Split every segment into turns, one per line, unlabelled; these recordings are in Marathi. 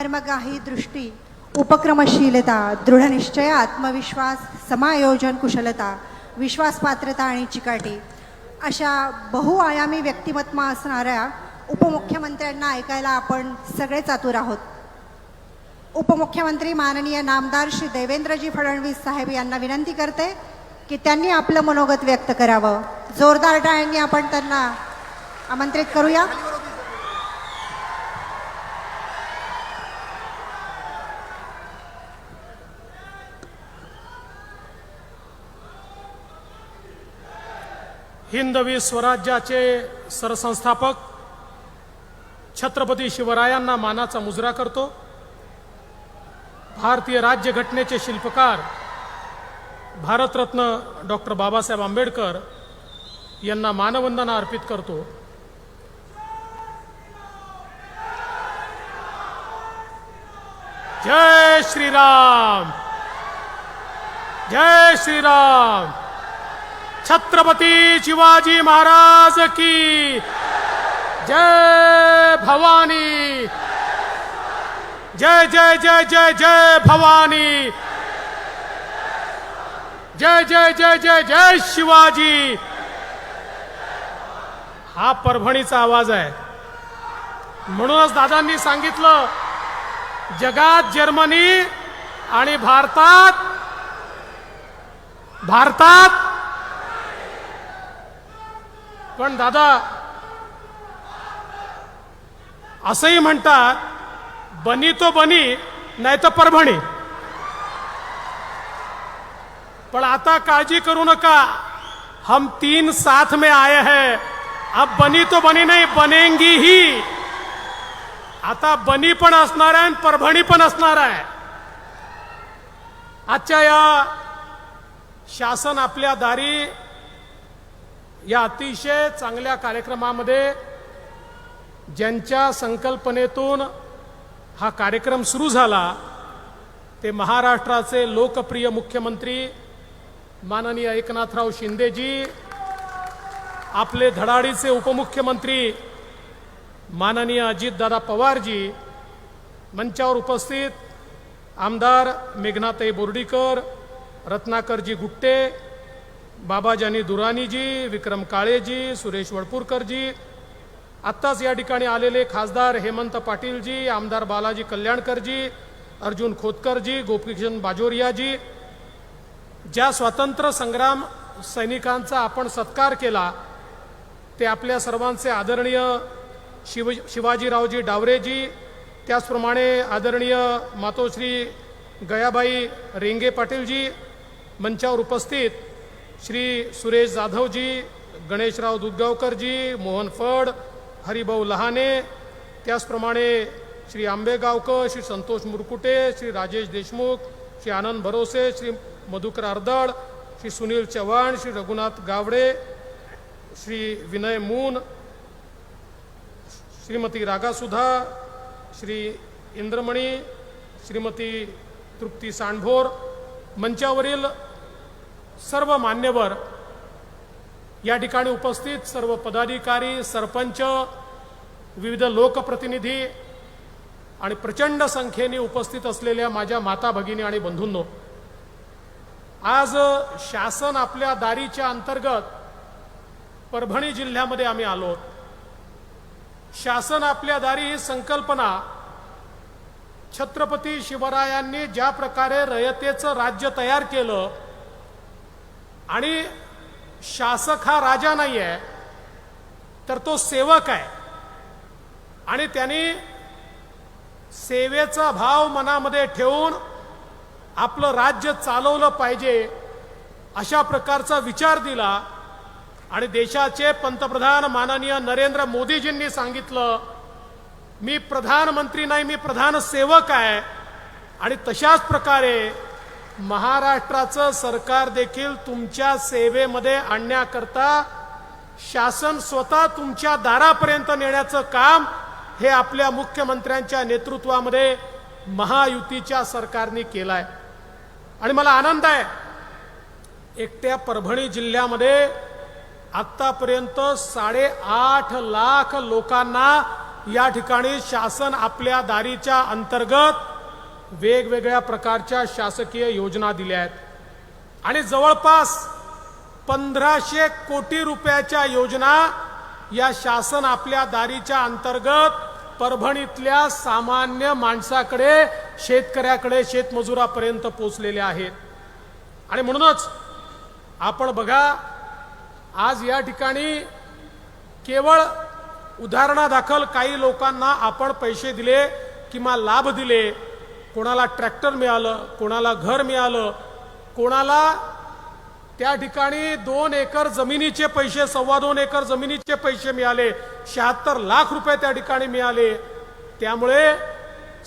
कर्मगाही दृष्टी, उपक्रमशीलता, दृढनिश्चय, आत्मविश्वास, समायोजन कुशलता, विश्वासपात्रता आणि चिकाटी अशा बहुआयामी व्यक्तिमत्व असणाऱ्या उपमुख्यमंत्र्यांना ऐकायला आपण सगळेच आतुर आहोत. उपमुख्यमंत्री माननीय नामदार श्री देवेंद्रजी फडणवीस साहेब यांना विनंती करते की त्यांनी आपलं मनोगत व्यक्त करावं. जोरदार टाळ्यांनी आपण त्यांना आमंत्रित करूया.
हिंदवी स्वराज्याचे सरसंस्थापक छत्रपती शिवरायांना मानाचा मुजरा करतो. भारतीय राज्यघटनेचे शिल्पकार भारतरत्न डॉक्टर बाबासाहेब आंबेडकर यांना मानवंदना अर्पित करतो. जय श्रीराम, जय श्रीराम. छत्रपती शिवाजी महाराज की जय. भवानी जय जय जय जय जय भवानी. जय जय जय जय जय शिवाजी. हा परभणीचा आवाज आहे. म्हणूनच दादांनी सांगितलं, जगात जर्मनी आणि भारतात पण दादा असंही म्हणतात, बनी तो बनी नाही तर परभणी. पण आता काळजी करू नका, हम 3 साथ में आए हैं. अब बनी तो बनी नहीं, बनेंगी ही. आता बनी पण असणार आहे, परभणी पण असणार आहे. आजच्या या शासन आपल्या दारी या अतिशय चांगल्या कार्यक्रमामध्ये ज्यांच्या संकल्पनेतून हा कार्यक्रम सुरू झाला ते महाराष्ट्राचे लोकप्रिय मुख्यमंत्री माननीय एकनाथराव शिंदेजी, आपले धडाडीचे उपमुख्यमंत्री माननीय अजितदादा पवारजी, मंचावर उपस्थित आमदार मेघनाताई बोर्डीकर, रत्नाकरजी गुट्टे, बाबाजानी दुरानीजी, विक्रम काळेजी, सुरेश वडपूरकरजी, आत्ताच या ठिकाणी आलेले खासदार हेमंत पाटीलजी, आमदार बालाजी कल्याणकरजी, अर्जुन खोतकरजी, गोपीकिशन बाजोरियाजी, ज्या स्वातंत्र्य संग्राम सैनिकांचा आपण सत्कार केला ते आपल्या सर्वांचे आदरणीय शिवाजीरावजी डावरेजी, त्याचप्रमाणे आदरणीय मातोश्री गयाबाई रेंगे पाटीलजी, मंचावर उपस्थित श्री सुरेश जाधवजी, गणेशराव दुधगावकरजी, मोहन फड, हरिभाऊ लहाने, त्याचप्रमाणे श्री आंबेगावकर, श्री संतोष मुरकुटे, श्री राजेश देशमुख, श्री आनंद भरोसे, श्री मधुकर अर्दळ, श्री सुनील चव्हाण, श्री रघुनाथ गावडे, श्री विनय मून, श्रीमती रागासुधा, श्री इंद्रमणी, श्रीमती तृप्ती सांडभोर, मंचावरील सर्व मान्यवर, या ठिकाणी उपस्थित सर्व पदाधिकारी, सरपंच, विविध लोकप्रतिनिधी आणि प्रचंड संख्येने उपस्थित असलेल्या माझ्या माता भगिनी आणि बंधूंनो, आज शासन आपल्या दारीच्या अंतर्गत परभणी जिल्ह्यामध्ये आम्ही आलो. शासन आपल्या दारी ही संकल्पना छत्रपती शिवरायांनी ज्या प्रकारे रयतेचं राज्य तयार केलं, आणि शासक हा राजा नाही आहे तर तो सेवक आहे, आणि त्यांनी सेवेचा भाव मनामध्ये ठेवून आपलं राज्य चालवलं पाहिजे अशा प्रकारचा विचार दिला. आणि देशाचे पंतप्रधान माननीय नरेंद्र मोदीजींनी सांगितलं, मी प्रधानमंत्री नाही, मी प्रधान सेवक आहे. आणि तशाच प्रकारे महाराष्ट्राचं सरकार देखील तुमच्या सेवेमध्ये आणण्याकरता शासन स्वतः तुमच्या दारापर्यंत नेण्याचं काम हे आपल्या मुख्यमंत्र्यांच्या नेतृत्वामध्ये महायुतीच्या सरकारने केलं आहे. आणि मला आनंद आहे, एकट्या परभणी जिल्ह्यामध्ये आत्तापर्यंत 8.5 लाख लोकांना या ठिकाणी शासन आपल्या दारीच्या अंतर्गत वेगवेगळ्या प्रकारच्या शासकीय योजना दिल्या आहेत आणि जवळपास 1500 कोटी रुपयाच्या योजना या शासन आपल्या दारीच्या अंतर्गत परभणीतल्या सामान्य माणसाकडे, शेतकऱ्याकडे, शेतमजुरापर्यंत पोहोचलेल्या आहेत. आणि म्हणूनच आपण बघा, आज या ठिकाणी केवळ उदाहरणादाखल काही लोकांना आपण पैसे दिले किंवा लाभ दिले. कोणाला ट्रॅक्टर मिळालं, कोणाला घर मिळालं, कोणाला त्या ठिकाणी 2 एकर जमिनीचे पैसे, 2.25 एकर जमिनीचे पैसे मिळाले, 76 लाख रुपये त्या ठिकाणी मिळाले. त्यामुळे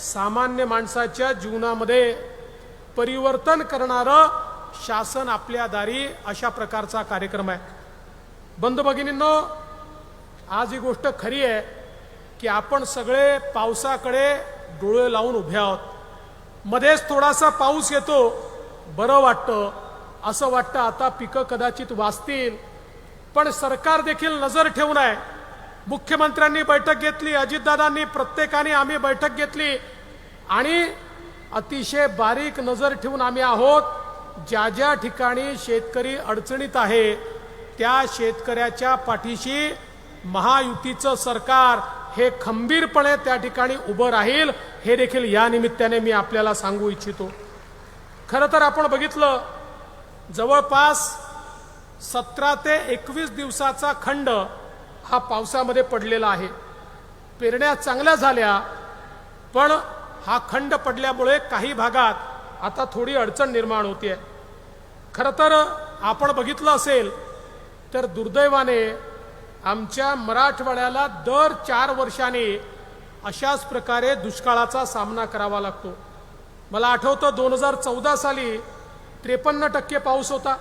सामान्य माणसाच्या जीवनामध्ये परिवर्तन करणारं शासन आपल्या दारी अशा प्रकारचा कार्यक्रम आहे. बंधू भगिनींनो, आज ही गोष्ट खरी आहे की आपण सगळे पावसाकडे डोळे लावून उभे आहोत. मध्येच थोडासा पाऊस येतो, बरं वाटतं, असं वाटतं आता पिकं कदाचित वाचतील. पण सरकार देखील नजर ठेवून आहे. मुख्यमंत्र्यांनी बैठक घेतली, अजितदादांनी, प्रत्येकाने आम्ही बैठक घेतली आणि अतिशय बारीक नजर ठेवून आम्ही आहोत. ज्या ज्या ठिकाणी शेतकरी अडचणीत आहे त्या शेतकऱ्याच्या पाठीशी महायुतीचं सरकार हे खंबीरपणे त्या ठिकाणी उभं राहील, हे देखील या निमित्ताने मी आपल्याला सांगू इच्छितो. खरं तर आपण बघितलं, जवळपास 17 ते 21 दिवसाचा खंड हा पावसामध्ये पडलेला आहे. पेरण्या चांगल्या झाल्या, पण हा खंड पडल्यामुळे काही भागात आता थोडी अडचण निर्माण होते. खरं तर आपण बघितलं असेल तर दुर्दैवाने आमच्या मराठवाड्याला दर 4 वर्षांनी अशाच प्रकारे दुष्काळाचा सामना करावा लागतो. मला आठवतं 2014 साली 53% पाऊस होता,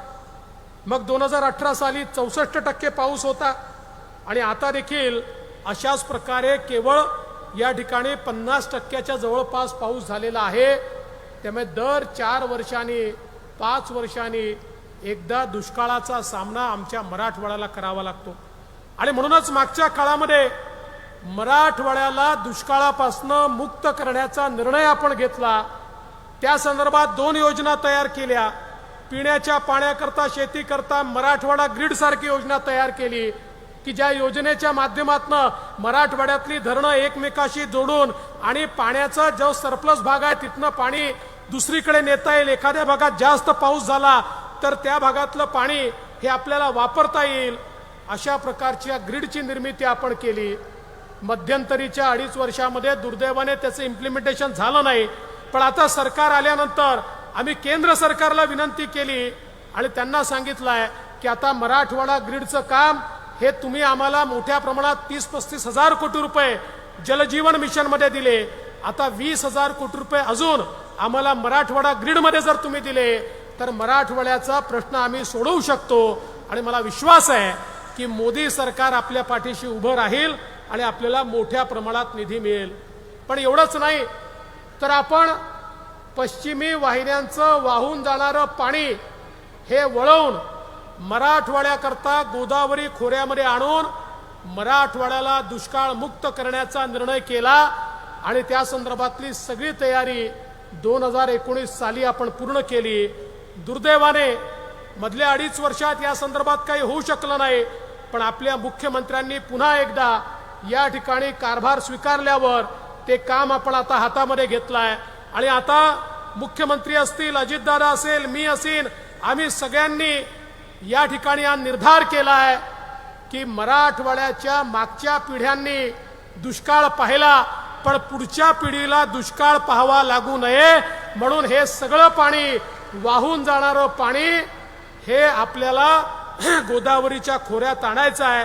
मग 2018 साली 64% पाऊस होता आणि आता देखील अशाच प्रकारे केवळ या ठिकाणी 50%च्या जवळपास पाऊस झालेला आहे. त्यामुळे दर 4 वर्षांनी, 5 वर्षांनी एकदा दुष्काळाचा सामना आमच्या मराठवाड्याला करावा लागतो. आणि म्हणूनच मागच्या काळामध्ये मराठवाड्याला दुष्काळापासून मुक्त करण्याचा निर्णय आपण घेतला. त्या संदर्भात 2 योजना तयार केल्या. पिण्याच्या पाण्याकरता, शेतीकरता मराठवाडा ग्रीड सारखी योजना तयार केली की ज्या योजनेच्या माध्यमातून मराठवाड्यातली धरणं एकमेकाशी जोडून आणि पाण्याचा जो सरप्लस भाग आहे तिथनं पाणी दुसरीकडे नेता येईल. एखाद्या भागात जास्त पाऊस झाला तर त्या भागातलं पाणी हे आपल्याला वापरता येईल. अशा प्रकारच्या ग्रीडची निर्मिती आपण केली. मध्यंतरीच्या 2.5 वर्षामध्ये दुर्दैवाने त्याचं इम्प्लिमेंटेशन झालं नाही. पण आता सरकार आल्यानंतर आम्ही केंद्र सरकारला विनंती केली आणि त्यांना सांगितलंय की आता मराठवाडा ग्रीडचं काम हे तुम्ही आम्हाला मोठ्या प्रमाणात 30-35 हजार कोटी रुपये जलजीवन मिशनमध्ये दिले. आता 20,000 कोटी रुपये अजून आम्हाला मराठवाडा ग्रीडमध्ये जर तुम्ही दिले तर मराठवाड्याचा प्रश्न आम्ही सोडवू शकतो. आणि मला विश्वास आहे की मोदी सरकार आपल्या पाठीशी उभं राहील आणि आपल्याला मोठ्या प्रमाणात निधी मिळेल. पण एवढंच नाही तर आपण पश्चिमी वाहिन्यांचं वाहून जाणारं पाणी हे वळवून मराठवाड्याकरता गोदावरी खोऱ्यामध्ये आणून मराठवाड्याला दुष्काळ मुक्त करण्याचा निर्णय केला आणि त्या संदर्भातली सगळी तयारी 2019 साली आपण पूर्ण केली. दुर्दैवाने मधल्या 2.5 वर्षात या संदर्भात काही होऊ शकलं नाही. पण आपल्या मुख्यमंत्र्यांनी पुन्हा एकदा या ठिकाणी कारभार स्वीकारल्यावर ते काम आपण आता हातामध्ये घेतलंय. आणि आता मुख्यमंत्री असतील, अजितदादा असेल, मी असेल, आम्ही सगळ्यांनी या ठिकाणी हा निर्धार केला आहे की मराठवाड्याच्या मागच्या पिढ्यांनी दुष्काळ पाहिला, पण पुढच्या पिढीला दुष्काळ पाहावा लागू नये म्हणून हे सगळं पाणी, वाहून जाणारं पाणी हे आपल्याला गोदावरीच्या खोऱ्यात आणायचं आहे.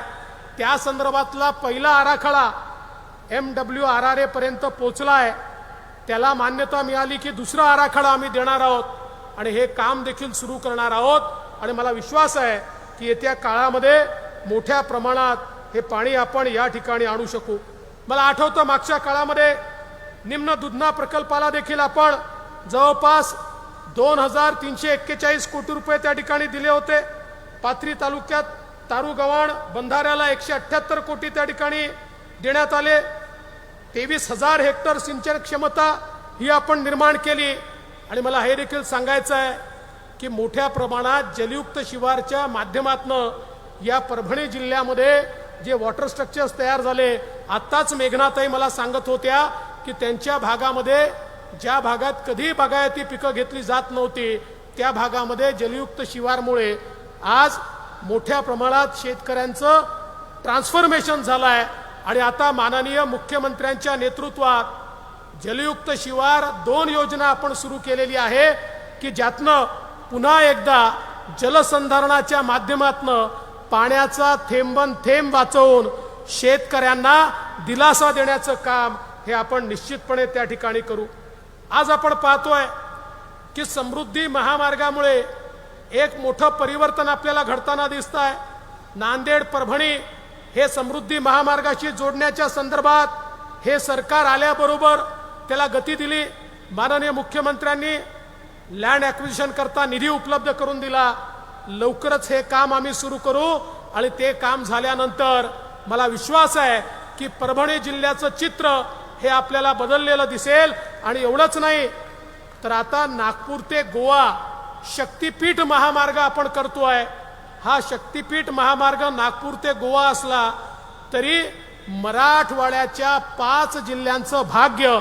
त्या संदर्भातला पहिला आराखडा MWRRA पर्यंत पोहोचलाय. त्याला मान्यता मिळाली की दुसरा आराखडा आम्ही देणार आहोत आणि हे काम देखील सुरू करणार आहोत. आणि मला विश्वास आहे की येत्या काळामध्ये मोठ्या प्रमाणात हे पाणी आपण या ठिकाणी आणू शकू. मला आठवतं मागच्या काळामध्ये निम्न दुधना प्रकल्पाला देखील आपण जवळपास 2,341 कोटी रुपये त्या ठिकाणी दिले होते. पाथरी तालुक्यात तारुगव्हाण बंधाऱ्याला 178 कोटी त्या ठिकाणी देण्यात आले. 23,000 हेक्टर सिंचन क्षमता ही आपण निर्माण केली. आणि मला हे देखील सांगायचं आहे की मोठ्या प्रमाणात जलयुक्त शिवारच्या माध्यमातून या परभणी जिल्ह्यामध्ये जे वॉटर स्ट्रक्चर्स तयार झाले, आत्ताच मेघनाताई मला सांगत होत्या की त्यांच्या भागामध्ये ज्या भागात कधी बागायती पिकं घेतली जात नव्हती त्या भागामध्ये जलयुक्त शिवारमुळे आज मोठ्या प्रमाणात शेतकऱ्यांचं ट्रान्सफॉर्मेशन झालं आहे. आणि आता माननीय मुख्यमंत्र्यांच्या नेतृत्वात जलयुक्त शिवार 2 योजना आपण सुरू केलेली आहे की ज्यातनं पुन्हा एकदा जलसंधारणाच्या माध्यमातून पाण्याचा थेंबन थेंब वाचवून शेतकऱ्यांना दिलासा देण्याचं काम हे आपण निश्चितपणे त्या ठिकाणी करू. आज आपण पाहतोय की समृद्धी महामार्गामुळे एक मोठं परिवर्तन आपल्याला घडताना दिसत आहे. नांदेड परभणी हे समृद्धी महामार्गाशी जोडण्याच्या संदर्भात हे सरकार आल्याबरोबर त्याला गती दिली. माननीय मुख्यमंत्र्यांनी लँड ॲक्विजिशन करता निधी उपलब्ध करून दिला. लवकरच हे काम आम्ही सुरू करू आणि ते काम झाल्यानंतर मला विश्वास आहे की परभणी जिल्ह्याचं चित्र हे आपल्याला बदललेलं दिसेल. आणि एवढंच नाही तर आता नागपूर ते गोवा शक्तीपीठ महामार्ग आपण करतोय. हा शक्तीपीठ महामार्ग नागपूर ते गोवा असला तरी मराठवाड्याच्या 5 जिल्ह्यांचं भाग्य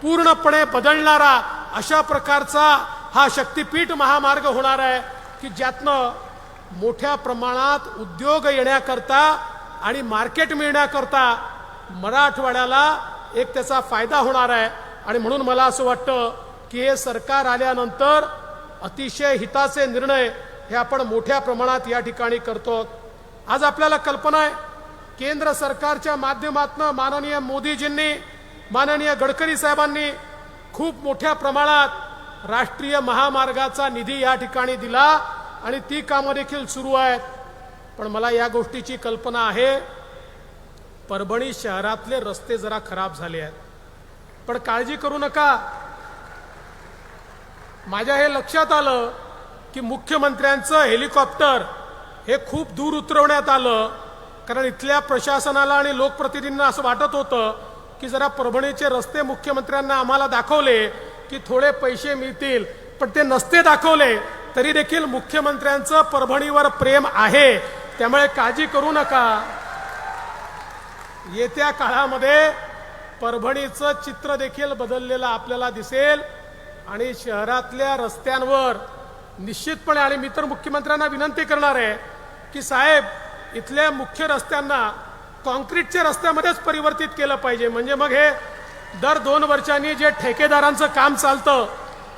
पूर्णपणे बदलणारा अशा प्रकारचा हा शक्तीपीठ महामार्ग होणार आहे की ज्यातनं मोठ्या प्रमाणात उद्योग येण्याकरता आणि मार्केट मिळण्याकरता मराठवाड्याला एक त्याचा फायदा होणार आहे. आणि म्हणून मला असं वाटतं की हे सरकार आल्यानंतर अतिशय हिताचे निर्णय हे आपण मोठ्या प्रमाणात या ठिकाणी करतो. आज आपल्याला कल्पना आहे केंद्र सरकारच्या माध्यमातून माननीय मोदीजींनी माननीय गडकरी साहेबांनी खूप मोठ्या प्रमाणात राष्ट्रीय महामार्गाचा निधी या ठिकाणी दिला आणि ती कामं देखील सुरू आहेत. पण मला या गोष्टीची कल्पना आहे परभणी शहरातले रस्ते जरा खराब झाले आहेत. पण काळजी करू नका. माझ्या हे लक्षात आलं की मुख्यमंत्र्यांचं हेलिकॉप्टर हे खूप दूर उतरवण्यात आलं कारण इथल्या प्रशासनाला आणि लोकप्रतिनिधींना असं वाटत होतं की जरा परभणीचे रस्ते मुख्यमंत्र्यांना आम्हाला दाखवले की थोडे पैसे मिळतील. पण ते नसते दाखवले तरी देखील मुख्यमंत्र्यांचं परभणीवर प्रेम आहे. त्यामुळे काळजी करू नका. येत्या काळामध्ये परभणीचं चित्र देखील बदललेलं आपल्याला दिसेल आणि शहरातल्या रस्त्यांवर निश्चितपणे आणि मी तर मुख्यमंत्र्यांना विनंती करणार आहे की साहेब इथल्या मुख्य रस्त्यांना कॉन्क्रीटच्या रस्त्यामध्येच परिवर्तित केलं पाहिजे. म्हणजे मग हे दर 2 वर्षांनी जे ठेकेदारांचं काम चालतं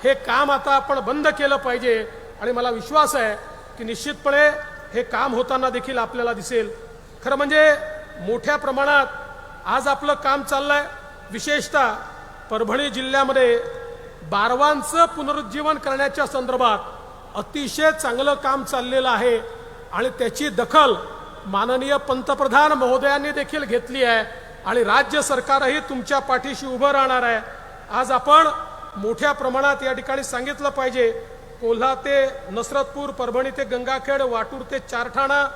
हे काम आता आपण बंद केलं पाहिजे. आणि मला विश्वास आहे की निश्चितपणे हे काम होताना देखील आपल्याला दिसेल. खरं म्हणजे मोठ्या प्रमाणात आज आपलं काम चाललंय. विशेषतः परभणी जिल्ह्यामध्ये बारवांचं पुनरुज्जीवन करण्याच्या संदर्भात अतिशय चांगलं काम चाललेलं आहे आणि त्याची दखल माननीय पंतप्रधान महोदयांनी देखील घेतली आहे आणि राज्य सरकारही तुमच्या पाठीशी उभं राहणार आहे. आज आपण मोठ्या प्रमाणात या ठिकाणी सांगितलं पाहिजे कोल्हा ते नसरतपूर, परभणी ते गंगाखेड, वाटूर ते चारठाणा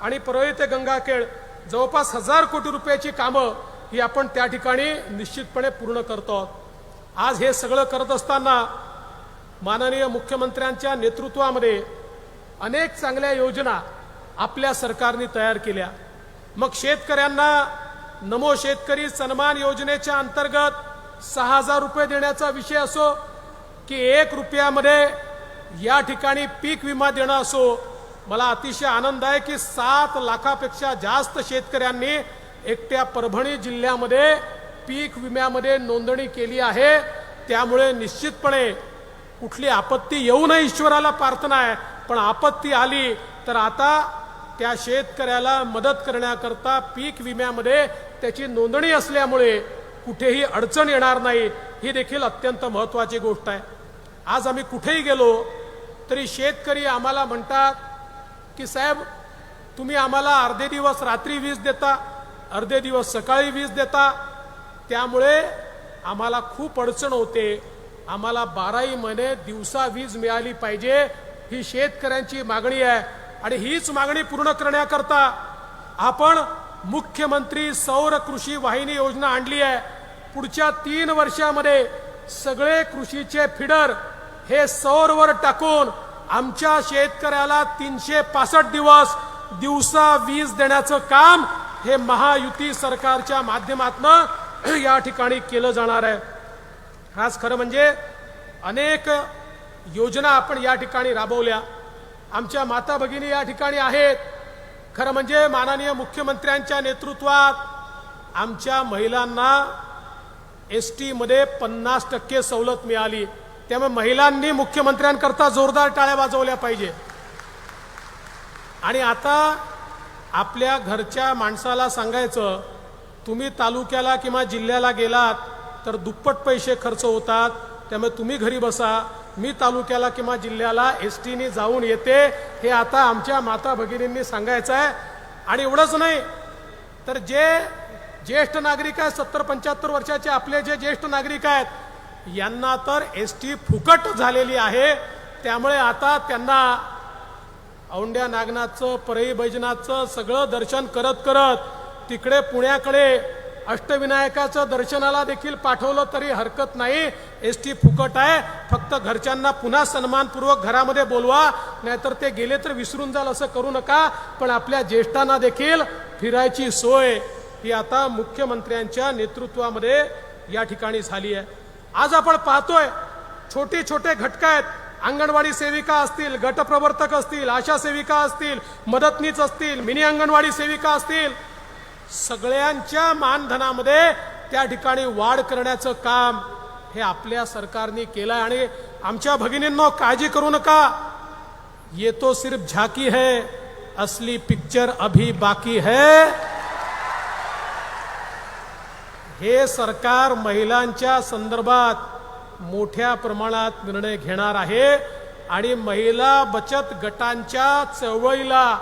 आणि परळी ते गंगाखेड जवळपास 1000 कोटी रुपयाची कामं ही आपण त्या ठिकाणी निश्चितपणे पूर्ण करतो. आज हे सगळं करत असताना माननीय मुख्यमंत्र्यांच्या नेतृत्वामध्ये अनेक चांगल्या योजना आपल्या सरकारने तयार केल्या. मग शेतकऱ्यांना नमो शेतकरी सन्मान योजनेच्या अंतर्गत 6000 रुपये देण्याचा विषय असो की 1 रुपयामध्ये या ठिकाणी पीक विमा देणं असो. मला अतिशय आनंद आहे की 7 लाखापेक्षा जास्त शेतकऱ्यांनी एकट्या परभणी जिल्ह्यामध्ये पीक विम्यामध्ये नोंदणी केली आहे. त्यामुळे निश्चितपणे कुठली आपत्ती येऊ नये ईश्वराला प्रार्थना आहे. पण आपत्ती आली तर आता त्या शेतकऱ्याला मदत करण्याकरता पीक विम्यामध्ये त्याची नोंदणी असल्यामुळे कुठेही अडचण येणार नाही. ही देखील अत्यंत महत्त्वाची गोष्ट आहे. आज आम्ही कुठेही गेलो तरी शेतकरी आम्हाला म्हणतात की साहेब तुम्ही आम्हाला अर्धे दिवस रात्री वीज देता, अर्धे दिवस सकाळी वीज देता, त्यामुळे आम्हाला खूप अडचण होते. आम्हाला 12ही महिने दिवसा वीज मिळाली पाहिजे ही शेतकऱ्यांची मागणी आहे. आणि हीच मागणी पूर्ण करण्याकरता आपण मुख्यमंत्री सौर कृषी वाहिनी योजना आणली आहे. पुढच्या 3 वर्षामध्ये सगळे कृषीचे फिडर हे सौरवर टाकून आमच्या शेतकऱ्याला 365 दिवस दिवसा वीज देण्याचं काम हे महायुती सरकारच्या माध्यमातून या ठिकाणी केलं जाणार आहे. आज खरं म्हणजे अनेक योजना आपण या ठिकाणी राबवल्या. आमच्या माता भगिनी या ठिकाणी आहेत. खरं म्हणजे माननीय मुख्यमंत्र्यांच्या नेतृत्वात आमच्या महिलांना एसटी मध्ये 50% सवलत मिळाली. त्यामुळे महिलांनी मुख्यमंत्र्यांकरता जोरदार टाळ्या वाजवल्या पाहिजे. आणि आता आपल्या घरच्या माणसाला सांगायचं, तुम्ही तालुक्याला किंवा जिल्ह्याला गेलात तर दुप्पट पैसे खर्च होतात, त्यामुळे तुम्ही घरी बसा, मी तालुक्याला किंवा जिल्ह्याला एसटीने जाऊन येते, हे आता आमच्या माता भगिनींनी सांगायचं आहे. आणि एवढंच नाही तर जे ज्येष्ठ नागरिक आहेत, 70-75 वर्षाचे आपले जे ज्येष्ठ नागरिक आहेत, यांना तर एसटी फुकट झालेली आहे. त्यामुळे आता त्यांना औंढ्या नागनाथचं, परई बैजनाथचं सगळं दर्शन करत करत तिकडे पुण्याकडे अष्टविनायकाचं दर्शनाला देखील पाठवलं तरी हरकत नाही. एसटी फुकट आहे. फक्त घरच्यांना पुन्हा सन्मानपूर्वक घरामध्ये बोलवा, नाहीतर ते गेले तर विसरून जाल असं करू नका. पण आपल्या ज्येष्ठांना देखील फिरायची सोय ही आता मुख्यमंत्र्यांच्या नेतृत्वामध्ये या ठिकाणी झाली आहे. आज आपण पाहतोय छोटे छोटे घटक आहेत. अंगणवाडी सेविका असतील, गटप्रवर्तक असतील, आशा सेविका असतील, मदतनीस असतील, मिनी अंगणवाडी सेविका असतील, सगळ्यांच्या मानधनामध्ये त्या ठिकाणी वाढ करण्याचं काम हे आपल्या सरकारने केलं आहे. आणि आमच्या भगिनींनो, काळजी करू नका, ये तो सिर्फ झाकी है, असली पिक्चर अभी बाकी है. हे सरकार महिलांच्या संदर्भात मोठ्या प्रमाणात निर्णय घेणार आहे. आणि महिला बचत गटांच्या चळवळीला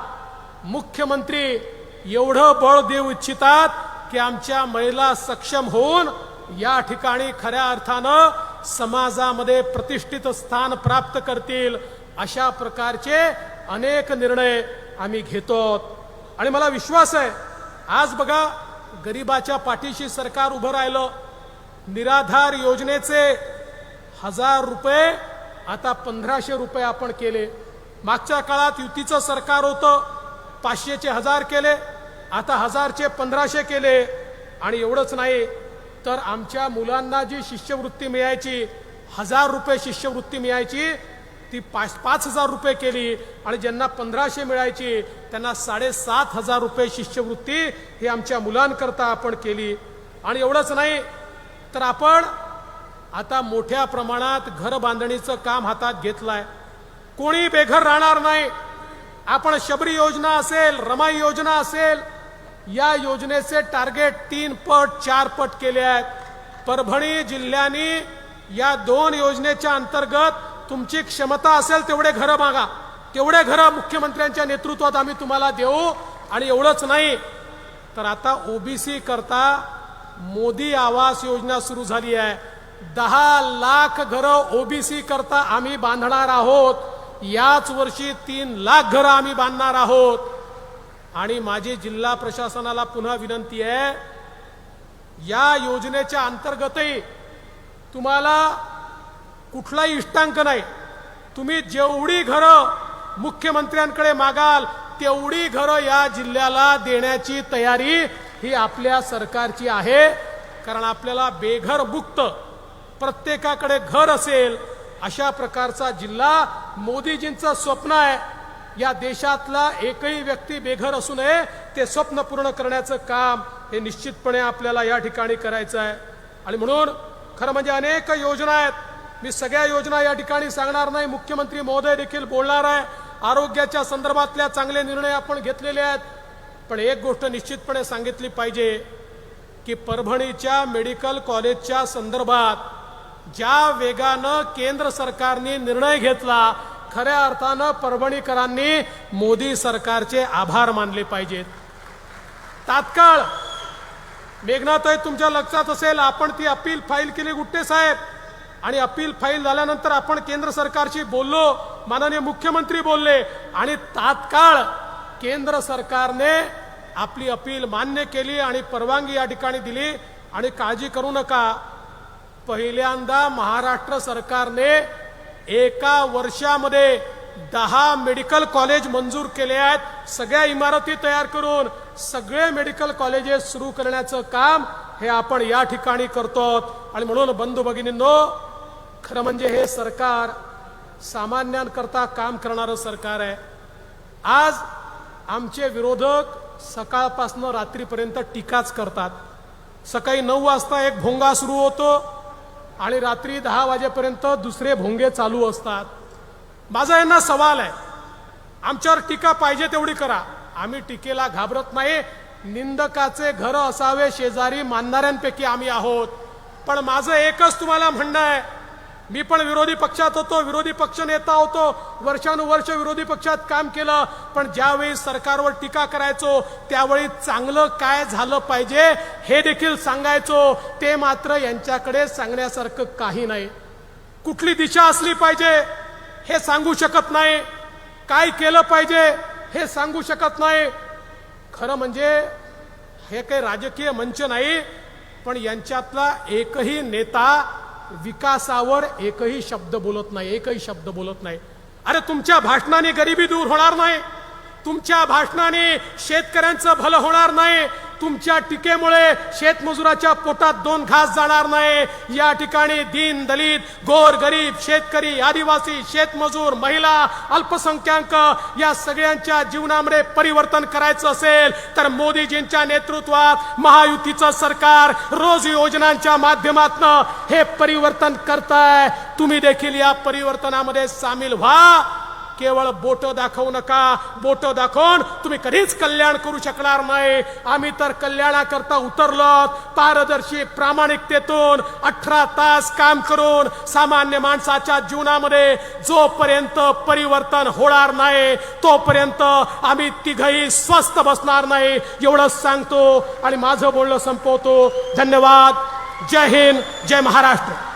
मुख्यमंत्री एवढं बळ देऊ इच्छितात की आमच्या महिला सक्षम होऊन या ठिकाणी खऱ्या अर्थानं समाजामध्ये प्रतिष्ठित स्थान प्राप्त करतील. अशा प्रकारचे अनेक निर्णय आम्ही घेतो. आणि मला विश्वास आहे, आज बघा गरिबाच्या पाठीशी सरकार उभं राहिलं. निराधार योजनेचे 1000 रुपये आता 1500 रुपये आपण केले. मागच्या काळात युतीचं सरकार होतं, 500चे 1000 केले, आता 1000चे 1500 केले. आणि एवढंच नाही तर आमच्या मुलांना जी शिष्यवृत्ती मिळायची, 1000 रुपये शिष्यवृत्ती मिळायची, ती 5000 रुपये केली. आणि ज्यांना 1500 मिळायची त्यांना 7500 रुपये शिष्यवृत्ती ही आमच्या मुलांकरता आपण केली. आणि एवढंच नाही तर आपण आता मोठ्या प्रमाणात घर बांधणीचं काम हातात घेतलंय. कोणी बेघर राहणार नाही. आपण शबरी योजना असेल, रमाई योजना असेल, या योजनेचे टार्गेट 3 पट 4 पट केले आहेत. परभणी जिल्ह्याने या 2 योजनेच्या अंतर्गत तुमची क्षमता असेल तेवढे घरं मागा, तेवढे घरं मुख्यमंत्र्यांच्या नेतृत्वात आम्ही तुम्हाला देऊ. आणि एवढंच नाही तर आता ओबीसी करता मोदी आवास योजना सुरू झाली आहे. 10 लाख घरं ओबीसी करता आम्ही बांधणार आहोत. याच वर्षी 3 लाख घरं आम्ही बांधणार आहोत. आणि माझी जिल्हा प्रशासनाला पुन्हा विनंती आहे, या योजनेच्या अंतर्गतही तुम्हाला कुठलाही इष्टांक नाही. तुम्ही जेवढी घरं मुख्यमंत्र्यांकडे मागाल तेवढी घरं या जिल्ह्याला देण्याची तयारी ही आपल्या सरकारची आहे. कारण आपल्याला बेघर मुक्त प्रत्येकाकडे घर असेल अशा प्रकारचा जिल्हा मोदीजींचं स्वप्न आहे. या देशातला एकही व्यक्ती बेघर असू नये, ते स्वप्न पूर्ण करण्याचं काम हे निश्चितपणे आपल्याला या ठिकाणी करायचं आहे. आणि म्हणून खरं म्हणजे अनेक योजना आहेत. मी सगळ्या योजना या ठिकाणी सांगणार नाही, मुख्यमंत्री महोदय देखील बोलणार आहे. आरोग्याच्या संदर्भातल्या चांगले निर्णय आपण घेतलेले आहेत. पण एक गोष्ट निश्चितपणे सांगितली पाहिजे की परभणीच्या मेडिकल कॉलेजच्या संदर्भात ज्या वेगानं केंद्र सरकारने निर्णय घेतला, खऱ्या अर्थानं परभणीकरांनी मोदी सरकारचे आभार मानले पाहिजेत. तात्काळ मेघनाताई, तुमच्या लक्षात असेल, आपण ती अपील फाईल केली गुट्टे साहेब. आणि अपील फाईल झाल्यानंतर आपण केंद्र सरकारशी बोललो, माननीय मुख्यमंत्री बोलले आणि तात्काळ केंद्र सरकारने आपली अपील मान्य केली आणि परवानगी या ठिकाणी दिली. आणि काळजी करू नका, पहिल्यांदा महाराष्ट्र सरकारने एका वर्षामध्ये 10 मेडिकल कॉलेज मंजूर केले आहेत. सगळ्या इमारती तयार करून सगळे मेडिकल कॉलेजेस सुरू करण्याचं काम हे आपण या ठिकाणी करतो. आणि म्हणून बंधू भगिनींनो, खरं म्हणजे हे सरकार सामान्यांकरता काम करणारं सरकार आहे. आज आमचे विरोधक सकाळपासून रात्रीपर्यंत टीकाच करतात. सकाळी 9 वाजता एक भोंगा सुरू होतो आणि रात्री 10 वाजेपर्यंत दुसरे भोंगे चालू असतात. माझा यांना सवाल आहे, आमच्यावर टीका पाहिजे तेवढी करा, आम्ही टीकेला घाबरत नाही. निंदकाचे घर असावे शेजारी मानणाऱ्यांपैकी आम्ही आहोत. पण माझं एकच तुम्हाला म्हणणं आहे, मी पण विरोधी पक्षात होतो, विरोधी पक्ष नेता होतो, वर्षानुवर्ष विरोधी पक्षात काम केलं. पण ज्यावेळी सरकारवर टीका करायचो त्यावेळी चांगलं काय झालं पाहिजे हे देखील सांगायचो. ते मात्र यांच्याकडे सांगण्यासारखं काही नाही. कुठली दिशा असली पाहिजे हे सांगू शकत नाही, काय केलं पाहिजे हे सांगू शकत नाही. खरं म्हणजे हे काही राजकीय मंच नाही, पण यांच्यातला एकही नेता विकासावर एकही शब्द बोलत नाही, एकही शब्द बोलत नाही. अरे तुमच्या भाषणाने गरिबी दूर होणार नाही, तुमच्या भाषणाने शेतकऱ्यांचं भलं होणार नाही, तुमच्या टीकेमुळे शेतमजुराच्या पोटात 2 घास जाणार नाही. या ठिकाणी दीन दलित गोर गरीब शेतकरी आदिवासी शेतमजूर महिला अल्पसंख्याक या सगळ्यांच्या जीवनामध्ये परिवर्तन करायचं असेल तर मोदीजींच्या नेतृत्वात महायुतीचं सरकार रोज योजनांच्या माध्यमातून हे परिवर्तन करताय. तुम्ही देखील या परिवर्तनामध्ये सामील व्हा. केवळ बोट दाखवू नका. बोट दाखवून तुम्ही कधीच कल्याण करू शकणार नाही. आम्ही तर कल्याणाकरता उतरलो, पारदर्शी प्रामाणिकतेतून 18 तास काम करून सामान्य माणसाच्या जीवनामध्ये जोपर्यंत परिवर्तन होणार नाही तोपर्यंत आम्ही तिघही स्वस्थ बसणार नाही. एवढंच सांगतो आणि माझं बोलणं संपवतो. धन्यवाद. जय हिंद, जय महाराष्ट्र.